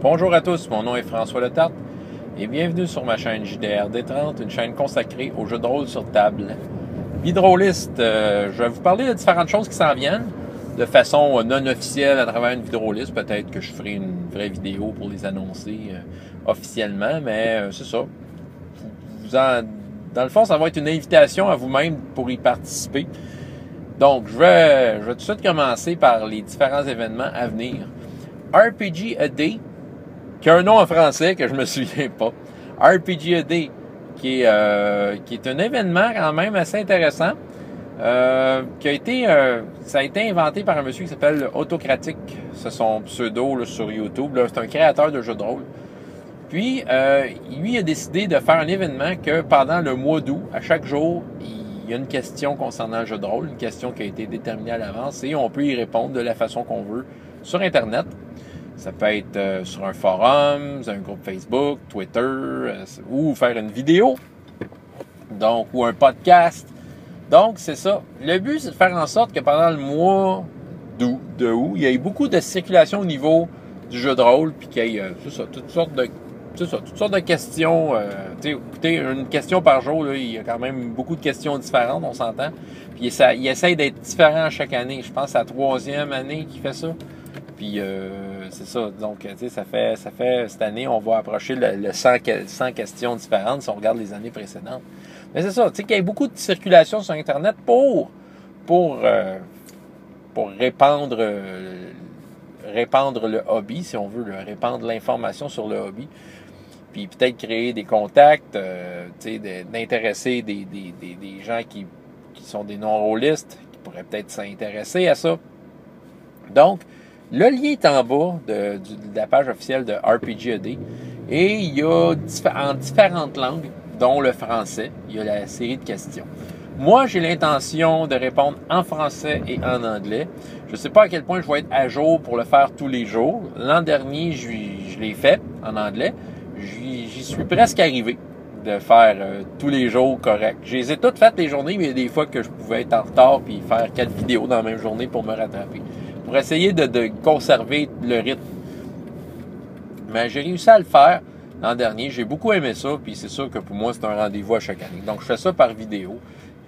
Bonjour à tous, mon nom est François Letarte et bienvenue sur ma chaîne JDR D30, une chaîne consacrée aux jeux de rôle sur table. Vie de rôliste, je vais vous parler de différentes choses qui s'en viennent de façon non officielle à travers une vie de rôliste. Peut-être que je ferai une vraie vidéo pour les annoncer officiellement, mais c'est ça. Dans le fond, ça va être une invitation à vous-même pour y participer. Donc, je vais tout de suite commencer par les différents événements à venir. RPG A Day, qui a un nom en français que je me souviens pas. RPG A Day, qui est un événement quand même assez intéressant, qui a été, ça a été inventé par un monsieur qui s'appelle Autocratique. C'est son pseudo là, sur YouTube. Là. C'est un créateur de jeux de rôle. Puis, lui a décidé de faire un événement que pendant le mois d'août, à chaque jour, il y a une question concernant le jeu de rôle, une question qui a été déterminée à l'avance et on peut y répondre de la façon qu'on veut sur Internet. Ça peut être sur un forum, un groupe Facebook, Twitter, ou faire une vidéo, donc, ou un podcast. Donc, c'est ça. Le but, c'est de faire en sorte que pendant le mois d'août, il y ait beaucoup de circulation au niveau du jeu de rôle, puis qu'il y ait toutes sortes de questions. Écoutez, une question par jour, là, il y a quand même beaucoup de questions différentes, on s'entend. Puis il essaye d'être différent chaque année. Je pense que c'est la 3e année qu'il fait ça. Puis c'est ça. Donc, ça fait cette année, on va approcher le 100 questions différentes si on regarde les années précédentes. Mais c'est ça, tu sais qu'il y a beaucoup de circulation sur Internet pour répandre le hobby, si on veut, répandre l'information sur le hobby. Puis peut-être créer des contacts, d'intéresser des gens qui sont des non-rôlistes, qui pourraient peut-être s'intéresser à ça. Donc, le lien est en bas de la page officielle de RPG A Day. Et il y a en différentes langues, dont le français, il y a la série de questions. Moi, j'ai l'intention de répondre en français et en anglais. Je ne sais pas à quel point je vais être à jour pour le faire tous les jours. L'an dernier, je l'ai fait en anglais. J'y suis presque arrivé de faire tous les jours correct. Je les ai toutes faites les journées, mais il y a des fois que je pouvais être en retard puis faire 4 vidéos dans la même journée pour me rattraper. Pour essayer de conserver le rythme. Mais j'ai réussi à le faire l'an dernier. J'ai beaucoup aimé ça, puis c'est sûr que pour moi, c'est un rendez-vous à chaque année. Donc, je fais ça par vidéo.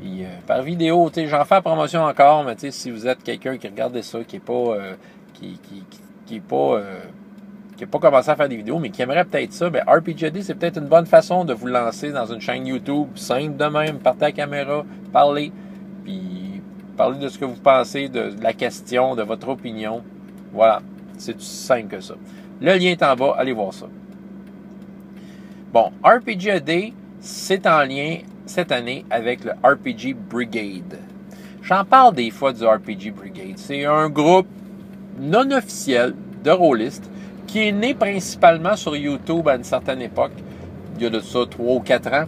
Puis, par vidéo, tu sais, j'en fais la promotion encore, mais tu sais, si vous êtes quelqu'un qui regarde ça, qui est pas... qui n'a pas commencé à faire des vidéos, mais qui aimerait peut-être ça, ben RPG A Day, c'est peut-être une bonne façon de vous lancer dans une chaîne YouTube simple de même, partez la caméra, parlez, puis parlez de ce que vous pensez, de la question, de votre opinion. Voilà, c'est aussi simple que ça. Le lien est en bas, allez voir ça. Bon, RPG A Day, c'est en lien cette année avec le RPG Brigade. J'en parle des fois du RPG Brigade. C'est un groupe non officiel de rôlistes qui est né principalement sur YouTube à une certaine époque, il y a de ça 3 ou 4 ans,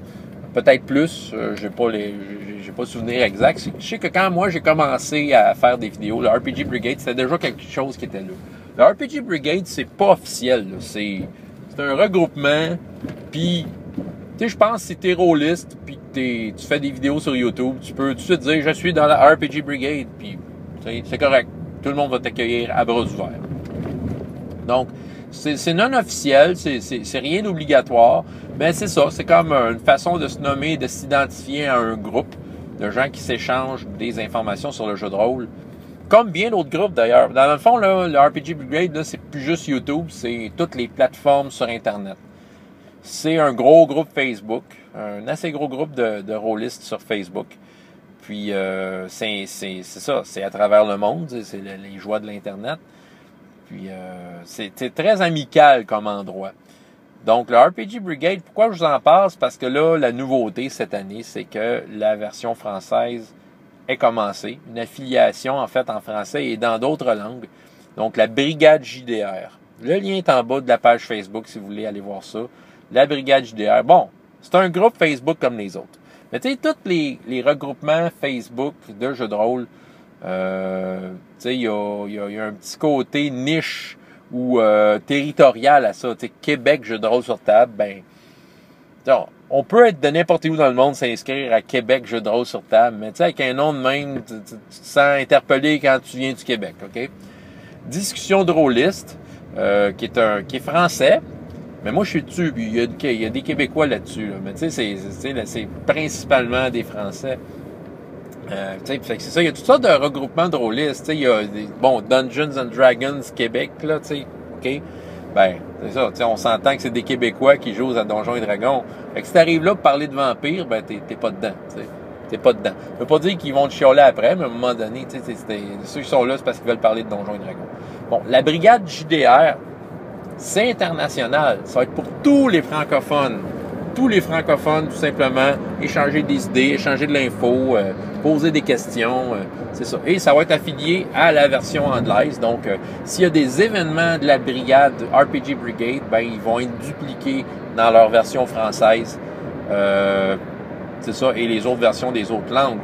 peut-être plus, j'ai pas le souvenir exact. Je sais que quand moi j'ai commencé à faire des vidéos, le RPG Brigade, c'était déjà quelque chose qui était là. Le RPG Brigade, c'est pas officiel, là. C'est un regroupement, puis tu sais, je pense que si t'es rôliste, puis que tu fais des vidéos sur YouTube, tu peux tout de suite dire « Je suis dans la RPG Brigade », puis c'est correct. Tout le monde va t'accueillir à bras ouverts. Donc, c'est non officiel, c'est rien d'obligatoire, mais c'est ça, c'est comme une façon de se nommer, de s'identifier à un groupe de gens qui s'échangent des informations sur le jeu de rôle. Comme bien d'autres groupes d'ailleurs. Dans le fond, là, le RPG Brigade, là, c'est plus juste YouTube, c'est toutes les plateformes sur Internet. C'est un gros groupe Facebook, un assez gros groupe de rôlistes sur Facebook. Puis, c'est ça, c'est à travers le monde, c'est les joies de l'Internet. Puis, c'est très amical comme endroit. Donc, le RPG Brigade, pourquoi je vous en parle? C'est parce que là, la nouveauté cette année, c'est que la version française est commencée. Une affiliation, en fait, en français et dans d'autres langues. Donc, la Brigade JDR. Le lien est en bas de la page Facebook si vous voulez aller voir ça. La Brigade JDR. Bon, c'est un groupe Facebook comme les autres. Mais tu sais, tous les regroupements Facebook de jeux de rôle, tu sais, il y a un petit côté niche ou territorial à ça. Tu sais, Québec jeux de rôle sur table, ben, on peut être de n'importe où dans le monde s'inscrire à Québec jeux de rôle sur table, mais tu sais, avec un nom de même, tu te sens interpellé quand tu viens du Québec, OK? Discussion de rôliste. qui est français. Mais moi, je suis dessus, puis il y a des Québécois là-dessus. Là. Mais tu sais, c'est principalement des Français. C'est ça, il y a toutes sortes de regroupements de rôlistes. Il y a Dungeons and Dragons Québec, là, tu sais, OK? Ben, c'est ça, on s'entend que c'est des Québécois qui jouent à Donjons et Dragons. Fait que si t'arrives là pour parler de vampires, ben, t'es pas dedans, t'sais. T'es pas dedans. Ça veut pas dire qu'ils vont te chialer après, mais à un moment donné, ceux qui sont là, c'est parce qu'ils veulent parler de Donjons et Dragons. Bon, la brigade JDR, c'est international. Ça va être pour tous les francophones. Tous les francophones, tout simplement, échanger des idées, échanger de l'info, poser des questions, c'est ça. Et ça va être affilié à la version anglaise. Donc, s'il y a des événements de la brigade RPG Brigade, ben ils vont être dupliqués dans leur version française. C'est ça, et les autres versions des autres langues.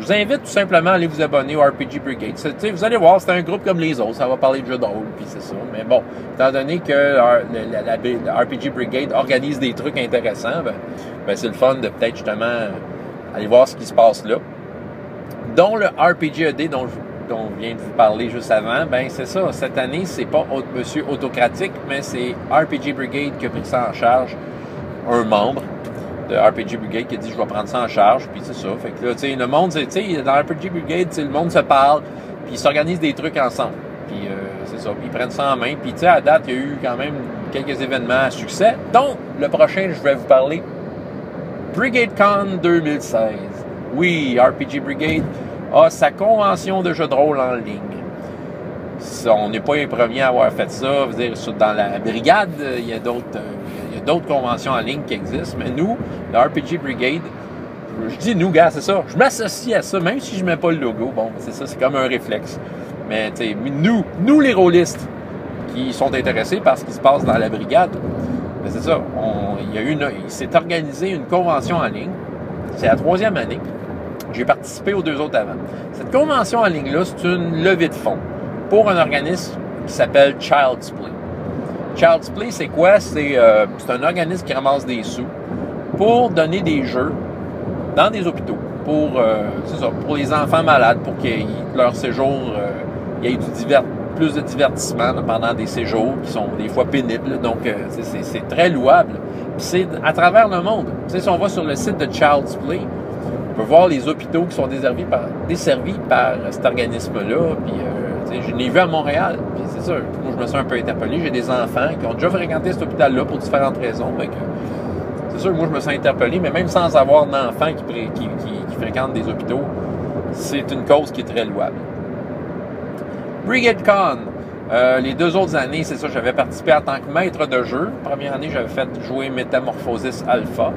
Je vous invite tout simplement à aller vous abonner au RPG Brigade. Vous allez voir, c'est un groupe comme les autres. Ça va parler de jeux de rôle, puis c'est ça. Mais bon, étant donné que la RPG Brigade organise des trucs intéressants, ben c'est le fun de peut-être justement aller voir ce qui se passe là. Dont le RPG ED dont je viens de vous parler juste avant, ben c'est ça. Cette année, c'est pas Monsieur Autocratique, mais c'est RPG Brigade qui a pris ça en charge. Un membre de RPG Brigade qui a dit je vais prendre ça en charge, puis c'est ça. Fait que là, tu sais, le monde, tu sais, dans RPG Brigade, le monde se parle, puis ils s'organisent des trucs ensemble. Puis c'est ça, puis ils prennent ça en main. Puis tu sais, à date, il y a eu quand même quelques événements à succès. Donc, le prochain, je vais vous parler BrigadeCon 2016. Oui, RPG Brigade a sa convention de jeux de rôle en ligne. On n'est pas les premiers à avoir fait ça. Je veux dire, dans la brigade, il y a d'autres conventions en ligne qui existent, mais nous, le RPG Brigade, je dis nous, gars, c'est ça, je m'associe à ça, même si je mets pas le logo, bon, c'est ça, c'est comme un réflexe. Mais, tu sais, nous les rôlistes qui sont intéressés par ce qui se passe dans la brigade, ben, c'est ça, il s'est organisé une convention en ligne, c'est la 3e année, j'ai participé aux 2 autres avant. Cette convention en ligne-là, c'est une levée de fonds pour un organisme qui s'appelle Child's Play. Child's Play, c'est quoi? C'est un organisme qui ramasse des sous pour donner des jeux dans des hôpitaux pour les enfants malades, pour que leur séjour, il y ait plus de divertissement pendant des séjours qui sont des fois pénibles. Donc, c'est très louable. Puis c'est à travers le monde. Tu sais, si on va sur le site de Child's Play, on peut voir les hôpitaux qui sont desservis par cet organisme-là. Puis, je l'ai vu à Montréal. Puis c'est sûr, moi, je me suis un peu interpellé. J'ai des enfants qui ont déjà fréquenté cet hôpital-là pour différentes raisons. C'est sûr, moi, je me suis interpellé, mais même sans avoir d'enfants qui fréquentent des hôpitaux, c'est une cause qui est très louable. BrigadeCon, les 2 autres années, c'est ça, j'avais participé en tant que maître de jeu. Première année, j'avais fait jouer Metamorphosis Alpha,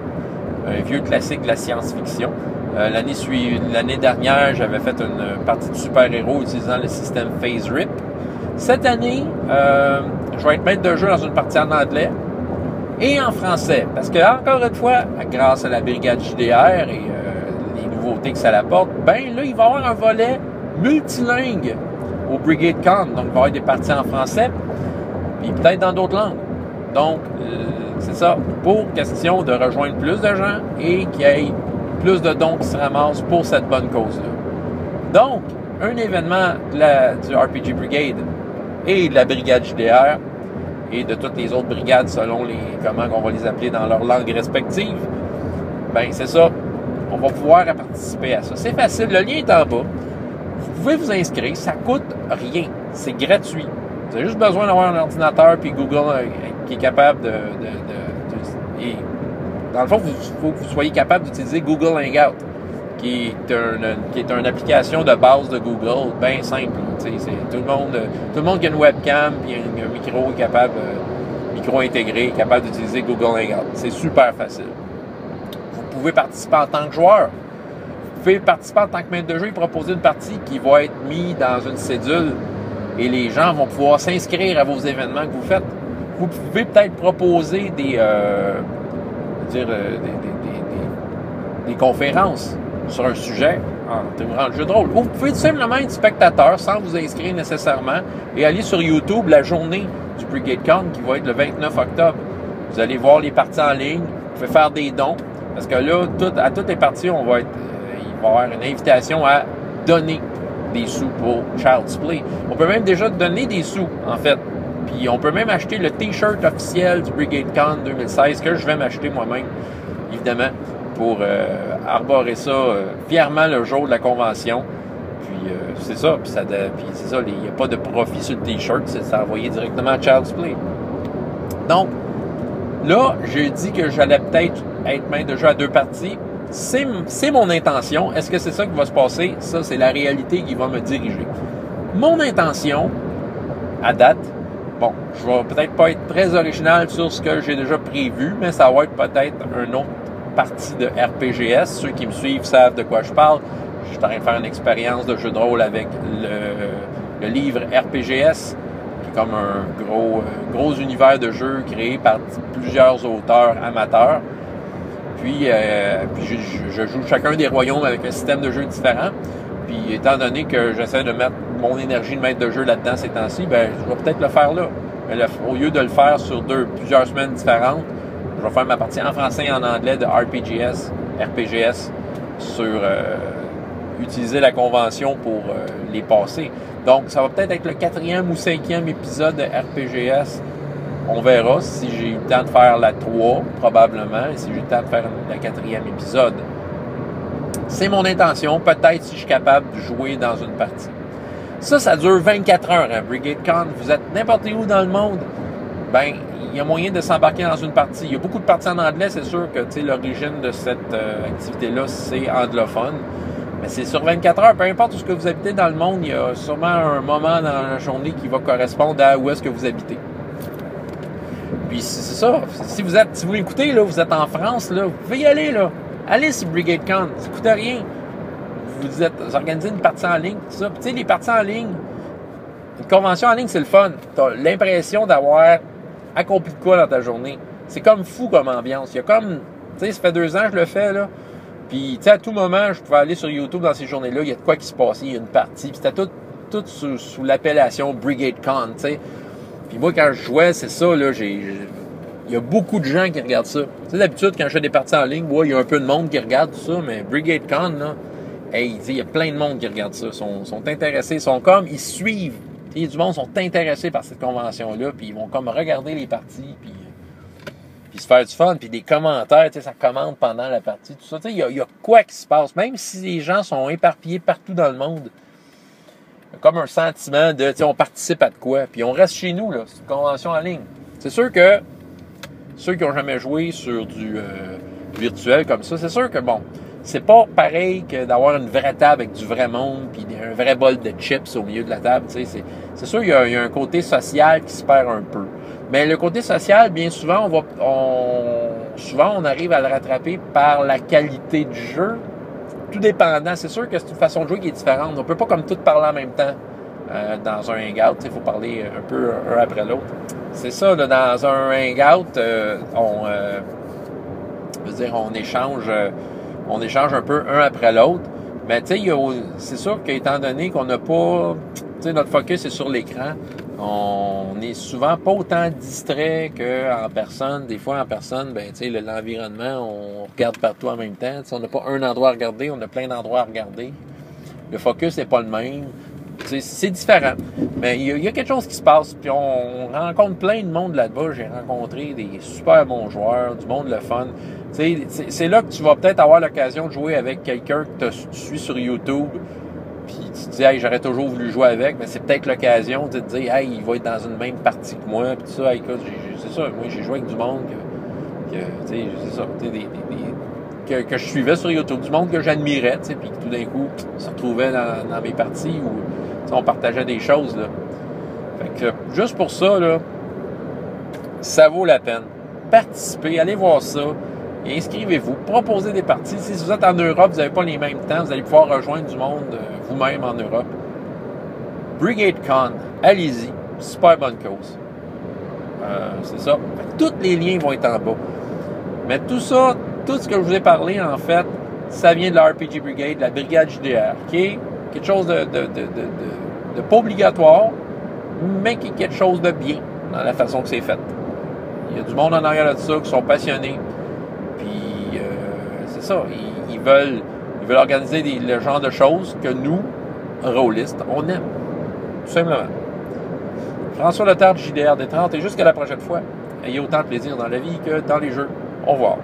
un vieux classique de la science-fiction. L'année dernière, j'avais fait une partie de super-héros utilisant le système Phase Rip. Cette année, je vais être maître de jeu dans une partie en anglais et en français. Parce que, encore une fois, grâce à la brigade JDR et les nouveautés que ça apporte, ben là, il va y avoir un volet multilingue au BrigadeCon. Donc, il va y avoir des parties en français, puis peut-être dans d'autres langues. Donc, c'est ça, pour question de rejoindre plus de gens et qu'il y ait plus de dons qui se ramassent pour cette bonne cause-là. Donc, un événement du RPG Brigade et de la brigade JDR et de toutes les autres brigades selon comment on va les appeler dans leur langue respective, ben c'est ça, on va pouvoir participer à ça. C'est facile, le lien est en bas. Vous pouvez vous inscrire, ça coûte rien, c'est gratuit. Vous avez juste besoin d'avoir un ordinateur puis Google qui est capable et dans le fond, il faut que vous soyez capable d'utiliser Google Hangout, qui est une application de base de Google, bien simple. C'est tout le monde qui a une webcam et un micro intégré, capable d'utiliser Google Hangout. C'est super facile. Vous pouvez participer en tant que joueur. Vous pouvez participer en tant que maître de jeu et proposer une partie qui va être mise dans une cédule et les gens vont pouvoir s'inscrire à vos événements que vous faites. Vous pouvez peut-être proposer des conférences sur un sujet en jeu de rôle. Ou vous pouvez tout simplement être spectateur sans vous inscrire nécessairement et aller sur YouTube la journée du BrigadeCon qui va être le 29 octobre. Vous allez voir les parties en ligne, vous pouvez faire des dons parce que là, à toutes les parties, il va y avoir une invitation à donner des sous pour Child's Play. On peut même déjà donner des sous, en fait. Puis on peut même acheter le T-shirt officiel du Brigade Con 2016 que je vais m'acheter moi-même, évidemment, pour arborer ça fièrement le jour de la convention. Puis c'est ça. Puis c'est ça, il n'y a pas de profit sur le T-shirt, c'est envoyé directement à Child's Play. Donc, là, j'ai dit que j'allais peut-être être maître de jeu à 2 parties. C'est mon intention. Est-ce que c'est ça qui va se passer? Ça, c'est la réalité qui va me diriger. Mon intention, à date, bon, je vais peut-être pas être très original sur ce que j'ai déjà prévu, mais ça va être peut-être une autre partie de RPGS. Ceux qui me suivent savent de quoi je parle. Je suis en train de faire une expérience de jeu de rôle avec le livre RPGS, qui est comme un gros univers de jeu créé par plusieurs auteurs amateurs. Puis je joue chacun des royaumes avec un système de jeu différent. Puis étant donné que j'essaie de mettre mon énergie de maître de jeu là-dedans ces temps-ci, ben je vais peut-être le faire là. Mais au lieu de le faire sur plusieurs semaines différentes, je vais faire ma partie en français et en anglais de RPGS sur utiliser la convention pour les passer. Donc ça va peut-être être le 4e ou 5e épisode de RPGS. On verra si j'ai eu le temps de faire la 3, probablement, et si j'ai eu le temps de faire le 4e épisode. C'est mon intention, peut-être si je suis capable de jouer dans une partie. Ça dure 24 heures, hein, Brigade Con. Vous êtes n'importe où dans le monde, ben il y a moyen de s'embarquer dans une partie. Il y a beaucoup de parties en anglais, c'est sûr que l'origine de cette activité-là, c'est anglophone. Mais c'est sur 24 heures, peu importe où ce que vous habitez dans le monde, il y a sûrement un moment dans la journée qui va correspondre à où est-ce que vous habitez. Puis c'est ça, si vous l'écoutez, là, vous êtes en France, là, vous pouvez y aller, là. Allez sur Brigade Con, ça ne coûte rien. Vous organisez une partie en ligne, tout ça. Puis tu sais, les parties en ligne, une convention en ligne, c'est le fun. Tu as l'impression d'avoir accompli de quoi dans ta journée. C'est comme fou comme ambiance. Il y a comme, tu sais, ça fait 2 ans que je le fais, là. Puis, tu sais, à tout moment, je pouvais aller sur YouTube dans ces journées-là, il y a de quoi qui se passait, il y a une partie. Puis c'était tout sous l'appellation Brigade Con, tu sais. Puis moi, quand je jouais, c'est ça, là, il y a beaucoup de gens qui regardent ça. Tu sais, d'habitude, quand je fais des parties en ligne, ouais, il y a un peu de monde qui regarde tout ça, mais Brigade Con, là, hey, il y a plein de monde qui regarde ça. Ils sont intéressés, ils suivent. Il y a du monde qui sont intéressés par cette convention-là, puis ils vont comme regarder les parties, puis se faire du fun, puis des commentaires, tu sais, ça commente pendant la partie, tout ça. Tu sais, il y a quoi qui se passe, même si les gens sont éparpillés partout dans le monde. Il y a comme un sentiment de, tu sais, on participe à de quoi, puis on reste chez nous, là, c'est une convention en ligne. C'est sûr que ceux qui n'ont jamais joué sur du virtuel comme ça, c'est sûr que, bon, c'est pas pareil que d'avoir une vraie table avec du vrai monde puis un vrai bol de chips au milieu de la table. Tu sais, c'est sûr qu'il y a un côté social qui se perd un peu. Mais le côté social, bien souvent, on arrive à le rattraper par la qualité du jeu. Tout dépendant. C'est sûr que c'est une façon de jouer qui est différente. On peut pas comme tout parler en même temps dans un hangout. Il faut parler un peu un après l'autre. C'est ça, là, dans un hangout, on échange un peu un après l'autre. Mais tu sais, c'est sûr qu'étant donné qu'on n'a pas, tu sais, notre focus est sur l'écran, on est souvent pas autant distrait qu'en personne. Des fois, en personne, ben tu sais, l'environnement, on regarde partout en même temps. Tu sais, on n'a pas un endroit à regarder, on a plein d'endroits à regarder. Le focus n'est pas le même. C'est différent. Mais il y a quelque chose qui se passe. Puis on rencontre plein de monde là-bas. J'ai rencontré des super bons joueurs, du monde le fun. C'est là que tu vas peut-être avoir l'occasion de jouer avec quelqu'un que tu suis sur YouTube. Puis tu te dis, hey, j'aurais toujours voulu jouer avec. Mais c'est peut-être l'occasion de te dire, hey, il va être dans une même partie que moi. Puis tout ça, écoute, c'est ça. Moi, j'ai joué avec du monde que c'est ça. Que je suivais sur YouTube, du monde que j'admirais, puis que tout d'un coup, se retrouvait dans mes parties où on partageait des choses. Là. Fait que juste pour ça, là, ça vaut la peine. Participez, allez voir ça et inscrivez-vous. Proposez des parties. Si vous êtes en Europe, vous n'avez pas les mêmes temps, vous allez pouvoir rejoindre du monde vous-même en Europe. Brigade Con, allez-y. Super bonne cause. C'est ça. Fait que tous les liens vont être en bas. Mais tout ça, tout ce que je vous ai parlé, en fait, ça vient de la RPG Brigade, de la Brigade JDR, qui est quelque chose de pas obligatoire, mais qui est quelque chose de bien dans la façon que c'est fait. Il y a du monde en arrière de ça qui sont passionnés, puis c'est ça, ils veulent organiser le genre de choses que nous, rôlistes, on aime, tout simplement. François Letarte, JDR des 30, et jusqu'à la prochaine fois, ayez autant de plaisir dans la vie que dans les jeux. Au revoir.